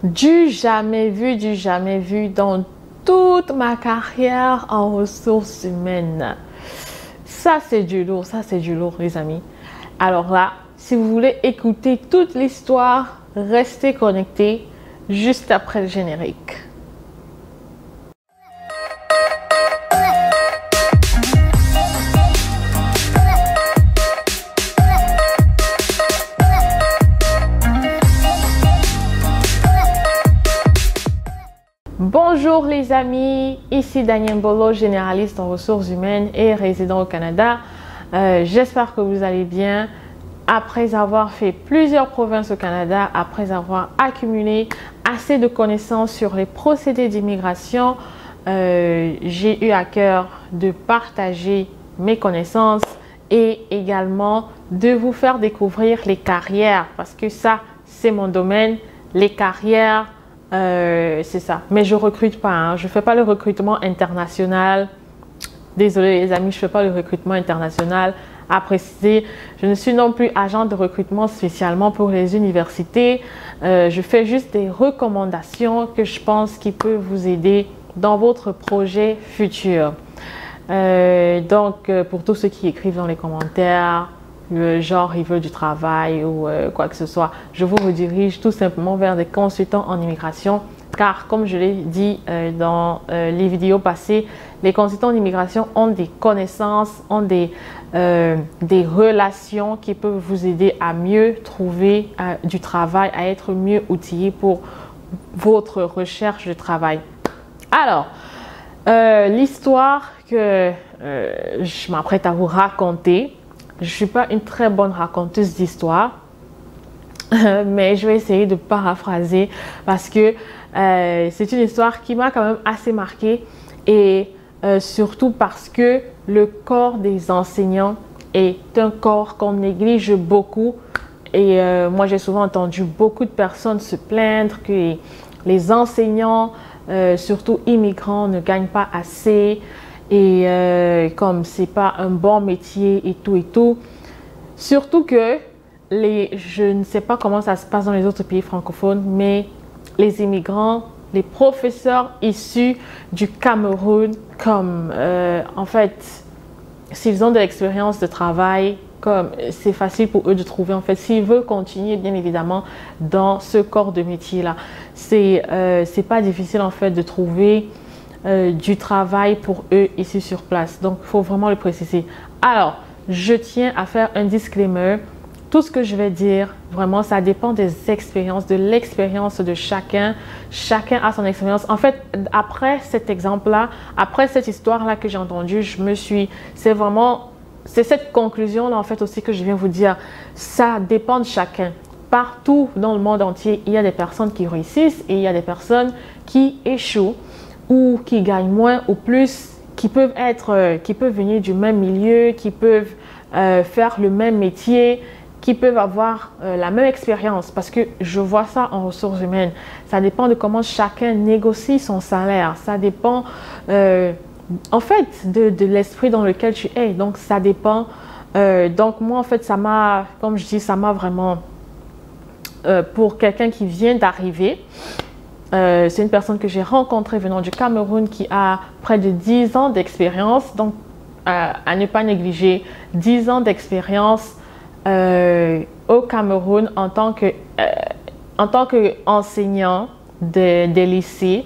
Du jamais vu dans toute ma carrière en ressources humaines. Ça, c'est du lourd, les amis. Alors là, si vous voulez écouter toute l'histoire, restez connectés juste après le générique. Bonjour les amis, ici Daniel Mbolo, généraliste en ressources humaines et résident au Canada. J'espère que vous allez bien. Après avoir fait plusieurs provinces au Canada, après avoir accumulé assez de connaissances sur les procédés d'immigration, j'ai eu à cœur de partager mes connaissances et également de vous faire découvrir les carrières parce que ça, c'est mon domaine, les carrières. C'est ça, mais je recrute pas, hein. Je fais pas le recrutement international. Désolé les amis, je fais pas le recrutement international. À préciser, je ne suis non plus agent de recrutement spécialement pour les universités. Je fais juste des recommandations que je pense qui peuvent vous aider dans votre projet futur. Donc, pour tous ceux qui écrivent dans les commentaires, genre ils veulent du travail ou quoi que ce soit, je vous redirige tout simplement vers des consultants en immigration car comme je l'ai dit dans les vidéos passées, les consultants en immigration ont des connaissances, ont des relations qui peuvent vous aider à mieux trouver du travail, à être mieux outillé pour votre recherche de travail. Alors, l'histoire que je m'apprête à vous raconter, je ne suis pas une très bonne raconteuse d'histoire, mais je vais essayer de paraphraser parce que c'est une histoire qui m'a quand même assez marquée et surtout parce que le corps des enseignants est un corps qu'on néglige beaucoup et moi j'ai souvent entendu beaucoup de personnes se plaindre que les enseignants, surtout immigrants, ne gagnent pas assez. Et comme c'est pas un bon métier et tout, surtout que je ne sais pas comment ça se passe dans les autres pays francophones, mais les immigrants, les professeurs issus du Cameroun, comme en fait, s'ils ont de l'expérience de travail, comme c'est facile pour eux de trouver en fait, s'ils veulent continuer bien évidemment dans ce corps de métier là, c'est pas difficile en fait de trouver du travail pour eux ici sur place. Donc, il faut vraiment le préciser. Alors, je tiens à faire un disclaimer. Tout ce que je vais dire, vraiment, ça dépend des expériences, de l'expérience de chacun. Chacun a son expérience. En fait, après cet exemple-là, après cette histoire-là que j'ai entendue, c'est cette conclusion-là, en fait, aussi que je viens vous dire. Ça dépend de chacun. Partout dans le monde entier, il y a des personnes qui réussissent et il y a des personnes qui échouent ou qui gagnent moins ou plus, qui peuvent venir du même milieu, qui peuvent faire le même métier, qui peuvent avoir la même expérience. Parce que je vois ça en ressources humaines. Ça dépend de comment chacun négocie son salaire. Ça dépend en fait de l'esprit dans lequel tu es. Donc ça dépend. Donc moi en fait ça m'a, comme je dis, ça m'a vraiment pour quelqu'un qui vient d'arriver. C'est une personne que j'ai rencontrée venant du Cameroun qui a près de 10 ans d'expérience. Donc, à ne pas négliger, 10 ans d'expérience au Cameroun en tant qu'enseignant des lycées.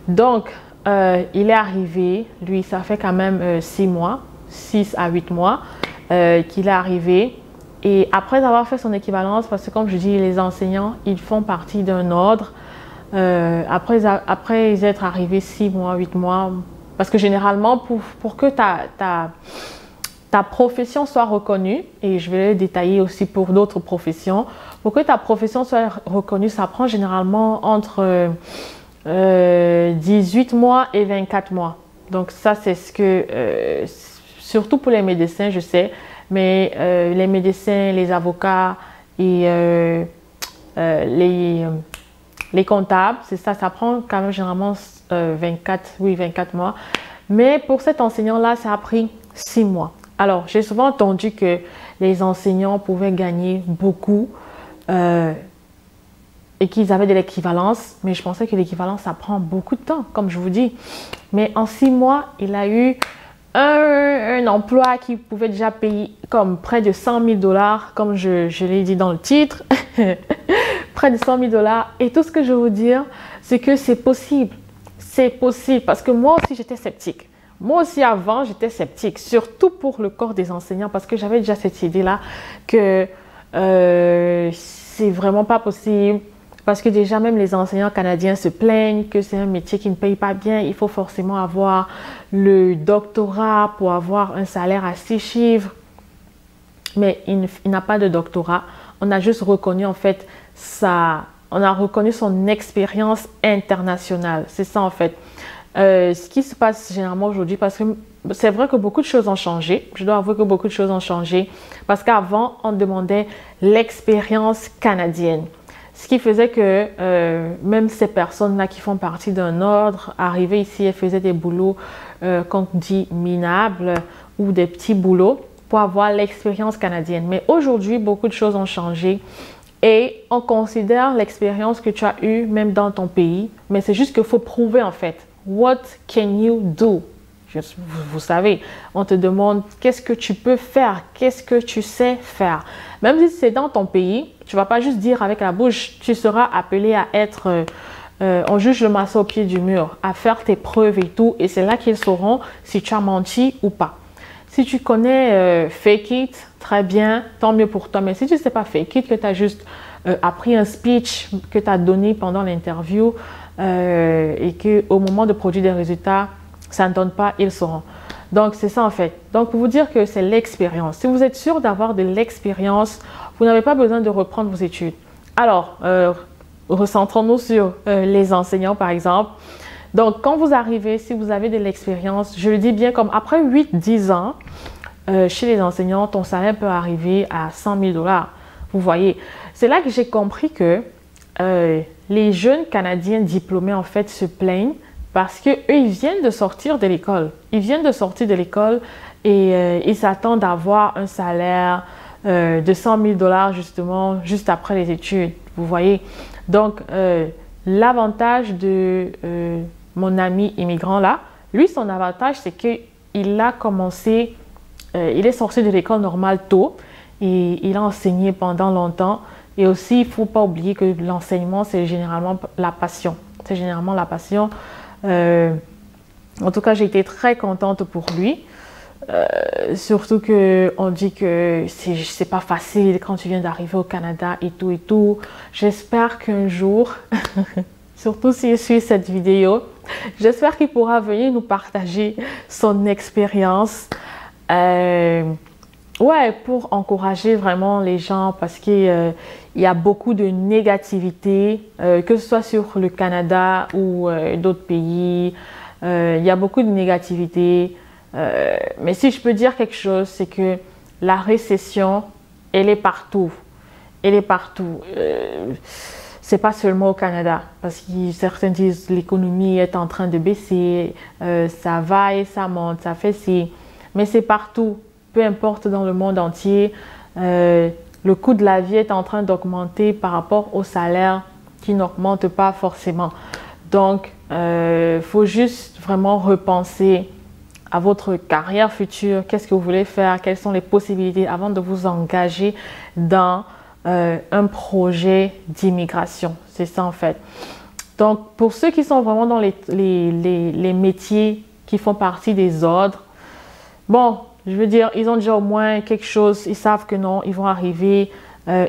Donc, il est arrivé, lui, ça fait quand même 6 mois, 6 à 8 mois qu'il est arrivé. Et après avoir fait son équivalence, parce que comme je dis, les enseignants, ils font partie d'un ordre. Après être arrivé 6 mois, 8 mois, parce que généralement, pour que ta profession soit reconnue, et je vais le détailler aussi pour d'autres professions, pour que ta profession soit reconnue, ça prend généralement entre 18 mois et 24 mois. Donc ça, c'est ce que, surtout pour les médecins, je sais, mais les médecins, les avocats et les comptables, c'est ça, ça prend quand même généralement 24 mois. Mais pour cet enseignant-là, ça a pris 6 mois. Alors, j'ai souvent entendu que les enseignants pouvaient gagner beaucoup et qu'ils avaient de l'équivalence. Mais je pensais que l'équivalence, ça prend beaucoup de temps, comme je vous dis. Mais en 6 mois, il a eu un emploi qui pouvait déjà payer comme près de 100 000 $, comme je l'ai dit dans le titre. Près de 100 000 $. Et tout ce que je veux vous dire, c'est que c'est possible. C'est possible parce que moi aussi, j'étais sceptique. Moi aussi, avant, j'étais sceptique, surtout pour le corps des enseignants parce que j'avais déjà cette idée-là que c'est vraiment pas possible. Parce que déjà, même les enseignants canadiens se plaignent que c'est un métier qui ne paye pas bien. Il faut forcément avoir le doctorat pour avoir un salaire à 6 chiffres. Mais il n'a pas de doctorat. On a juste reconnu en fait on a reconnu son expérience internationale. C'est ça en fait. Ce qui se passe généralement aujourd'hui, parce que c'est vrai que beaucoup de choses ont changé. Je dois avouer que beaucoup de choses ont changé. Parce qu'avant, on demandait l'expérience canadienne. Ce qui faisait que même ces personnes-là qui font partie d'un ordre, arrivaient ici et faisaient des boulots qu'on dit minables ou des petits boulots pour avoir l'expérience canadienne. Mais aujourd'hui, beaucoup de choses ont changé et on considère l'expérience que tu as eue même dans ton pays. Mais c'est juste qu'il faut prouver en fait. What can you do? Vous savez, on te demande qu'est-ce que tu peux faire, qu'est-ce que tu sais faire. Même si c'est dans ton pays, tu ne vas pas juste dire avec la bouche, tu seras appelé à être, on juge le maçon au pied du mur, à faire tes preuves et tout. Et c'est là qu'ils sauront si tu as menti ou pas. Si tu connais fake it, très bien, tant mieux pour toi. Mais si tu ne sais pas fake it, que tu as juste appris un speech que tu as donné pendant l'interview et qu'au moment de produire des résultats, ça ne donne pas, ils sauront. Donc, c'est ça en fait. Donc, pour vous dire que c'est l'expérience. Si vous êtes sûr d'avoir de l'expérience, vous n'avez pas besoin de reprendre vos études. Alors, recentrons-nous sur les enseignants par exemple. Donc, quand vous arrivez, si vous avez de l'expérience, je le dis bien comme après 8-10 ans, chez les enseignants, ton salaire peut arriver à 100 000 $. Vous voyez, c'est là que j'ai compris que les jeunes Canadiens diplômés en fait se plaignent parce qu'eux, ils viennent de sortir de l'école. Ils viennent de sortir de l'école et ils s'attendent à avoir un salaire de 100 000 $ justement, juste après les études. Vous voyez? Donc, l'avantage de mon ami immigrant là, lui, son avantage, c'est qu'il a commencé, il est sorti de l'école normale tôt et il a enseigné pendant longtemps. Et aussi, il ne faut pas oublier que l'enseignement, c'est généralement la passion. C'est généralement la passion. En tout cas, j'ai été très contente pour lui. Surtout qu'on dit que c'est pas facile quand tu viens d'arriver au Canada et tout et tout. J'espère qu'un jour, surtout s'il suit cette vidéo, j'espère qu'il pourra venir nous partager son expérience. Ouais, pour encourager vraiment les gens parce qu'il y a beaucoup de négativité, que ce soit sur le Canada ou d'autres pays. Il y a beaucoup de négativité. Mais si je peux dire quelque chose, c'est que la récession, elle est partout. Elle est partout. C'est pas seulement au Canada, parce que certains disent l'économie est en train de baisser, ça va et ça monte, ça fait ci. Mais c'est partout. Peu importe dans le monde entier, le coût de la vie est en train d'augmenter par rapport au salaire qui n'augmente pas forcément. Donc, faut juste vraiment repenser à votre carrière future. Qu'est-ce que vous voulez faire? Quelles sont les possibilités avant de vous engager dans un projet d'immigration? C'est ça en fait. Donc, pour ceux qui sont vraiment dans les métiers qui font partie des ordres, bon, je veux dire, ils ont déjà au moins quelque chose, ils savent que non, ils vont arriver,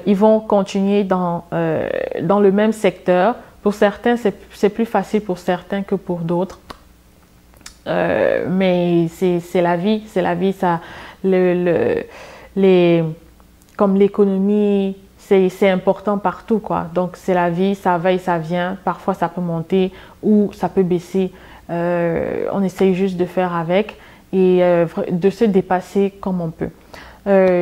ils vont continuer dans le même secteur. Pour certains, c'est plus facile pour certains que pour d'autres. Mais c'est la vie, ça, comme l'économie, c'est important partout, quoi. Donc, c'est la vie, ça va et ça vient. Parfois, ça peut monter ou ça peut baisser. On essaye juste de faire avec et de se dépasser comme on peut.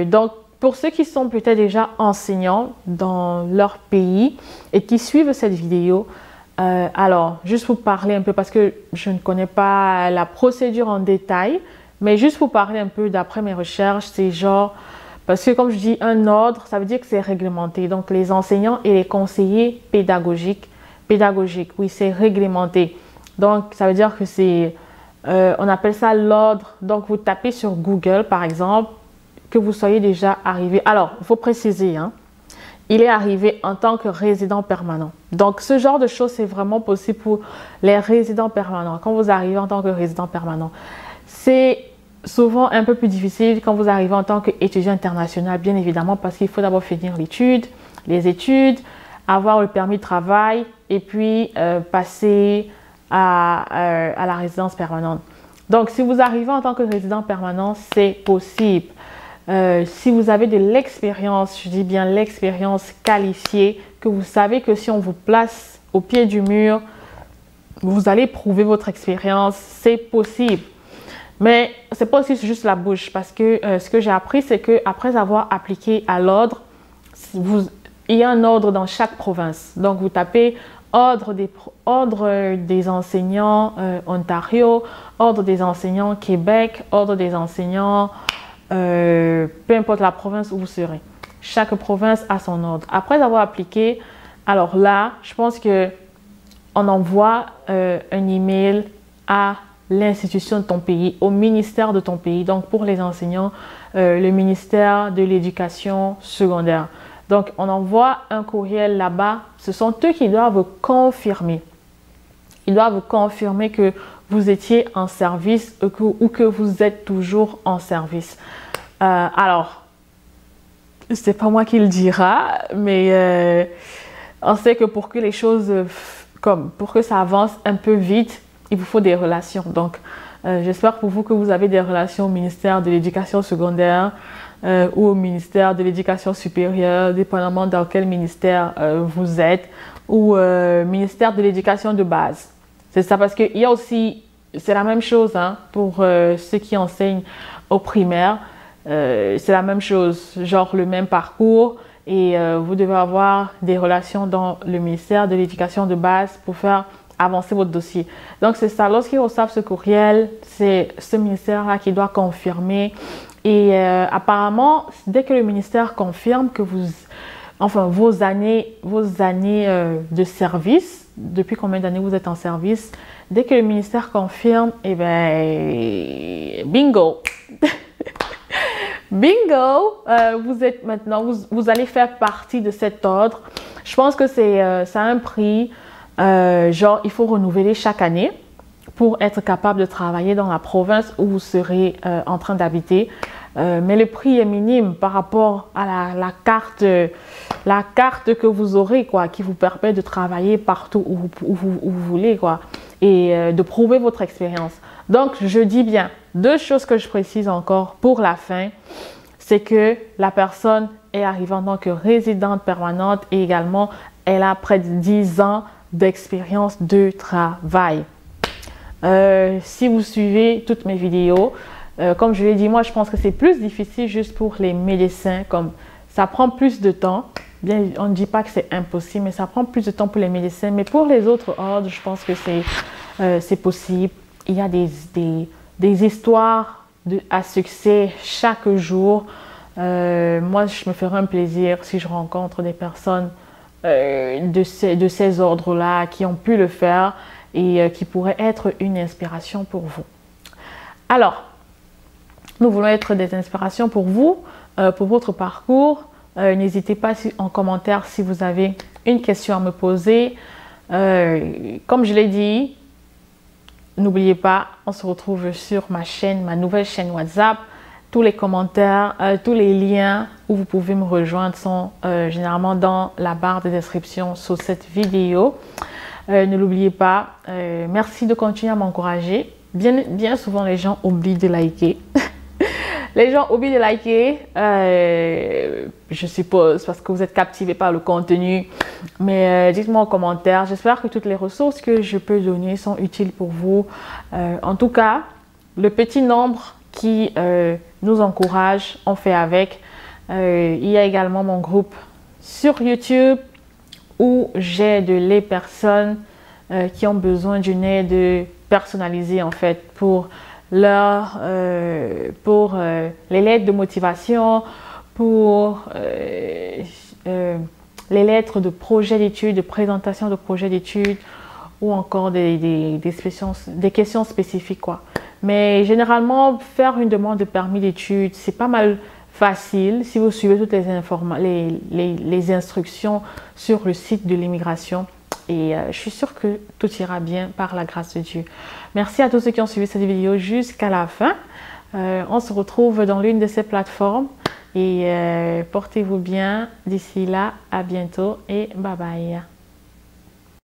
Donc, pour ceux qui sont peut-être déjà enseignants dans leur pays et qui suivent cette vidéo, alors, juste pour parler un peu, parce que je ne connais pas la procédure en détail, mais juste pour parler un peu d'après mes recherches, c'est genre, Parce que comme je dis un ordre, ça veut dire que c'est réglementé. Donc les enseignants et les conseillers pédagogiques, oui, c'est réglementé. Donc ça veut dire que c'est, on appelle ça l'ordre. Donc vous tapez sur Google par exemple, que vous soyez déjà arrivé. Alors, il faut préciser, hein, il est arrivé en tant que résident permanent. Donc ce genre de choses, c'est vraiment possible pour les résidents permanents. Quand vous arrivez en tant que résident permanent, c'est souvent un peu plus difficile quand vous arrivez en tant qu'étudiant international, bien évidemment, parce qu'il faut d'abord finir les études, avoir le permis de travail et puis passer à la résidence permanente. Donc, si vous arrivez en tant que résident permanent, c'est possible. Si vous avez de l'expérience, je dis bien l'expérience qualifiée, que vous savez que si on vous place au pied du mur, vous allez prouver votre expérience, c'est possible. Mais c'est pas aussi juste la bouche, parce que ce que j'ai appris, c'est que après avoir appliqué à l'ordre, il y a un ordre dans chaque province. Donc vous tapez ordre des enseignants Ontario, ordre des enseignants Québec, ordre des enseignants, peu importe la province où vous serez. Chaque province a son ordre. Après avoir appliqué, alors là, je pense que on envoie un email à l'institution de ton pays, au ministère de ton pays. Donc, pour les enseignants, le ministère de l'Éducation secondaire. Donc, on envoie un courriel là-bas. Ce sont eux qui doivent confirmer. Ils doivent confirmer que vous étiez en service ou que vous êtes toujours en service. Alors, c'est pas moi qui le dira, mais on sait que pour que les choses, pour que ça avance un peu vite, il vous faut des relations. Donc, j'espère pour vous que vous avez des relations au ministère de l'Éducation secondaire ou au ministère de l'Éducation supérieure, dépendamment dans quel ministère vous êtes, ou ministère de l'Éducation de base. C'est ça, parce qu'il y a aussi, c'est la même chose hein, pour ceux qui enseignent au primaire. C'est la même chose, genre le même parcours. Et vous devez avoir des relations dans le ministère de l'Éducation de base pour faire avancer votre dossier. Donc, c'est ça. Lorsqu'ils reçoivent ce courriel, c'est ce ministère-là qui doit confirmer. Et apparemment, dès que le ministère confirme que vos années de service, depuis combien d'années vous êtes en service, dès que le ministère confirme, eh ben, bingo! Bingo! Vous êtes maintenant, vous allez faire partie de cet ordre. Je pense que ça a un prix. Genre, il faut renouveler chaque année pour être capable de travailler dans la province où vous serez en train d'habiter. Mais le prix est minime par rapport à la carte que vous aurez, quoi, qui vous permet de travailler partout où vous voulez, quoi, et de prouver votre expérience. Donc, je dis bien, deux choses que je précise encore pour la fin, c'est que la personne est arrivée en tant que résidente permanente et également, elle a près de 10 ans d'expérience de travail. Si vous suivez toutes mes vidéos, comme je l'ai dit, moi je pense que c'est plus difficile juste pour les médecins, comme ça prend plus de temps. Bien, on ne dit pas que c'est impossible, mais ça prend plus de temps pour les médecins. Mais pour les autres ordres, je pense que c'est possible. Il y a des histoires à succès chaque jour. Moi, je me ferai un plaisir si je rencontre des personnes de ces ordres-là qui ont pu le faire et qui pourraient être une inspiration pour vous. Alors, nous voulons être des inspirations pour vous, pour votre parcours. N'hésitez pas en commentaire si vous avez une question à me poser. Comme je l'ai dit, n'oubliez pas, on se retrouve sur ma chaîne, ma nouvelle chaîne WhatsApp. Tous les commentaires, tous les liens où vous pouvez me rejoindre sont généralement dans la barre de description sous cette vidéo. Ne l'oubliez pas. Merci de continuer à m'encourager. Bien souvent, les gens oublient de liker. Les gens oublient de liker, je suppose, parce que vous êtes captivés par le contenu. Mais dites-moi en commentaire. J'espère que toutes les ressources que je peux donner sont utiles pour vous. En tout cas, le petit nombre qui nous encourage, on fait avec. Il y a également mon groupe sur YouTube où j'aide les personnes qui ont besoin d'une aide personnalisée en fait pour les lettres de motivation, pour les lettres de projet d'études, de présentation de projet d'études ou encore des questions spécifiques, quoi. Mais généralement, faire une demande de permis d'études, c'est pas mal facile si vous suivez toutes les instructions sur le site de l'immigration. Et je suis sûre que tout ira bien par la grâce de Dieu. Merci à tous ceux qui ont suivi cette vidéo jusqu'à la fin. On se retrouve dans l'une de ces plateformes. Et portez-vous bien. D'ici là, à bientôt et bye bye.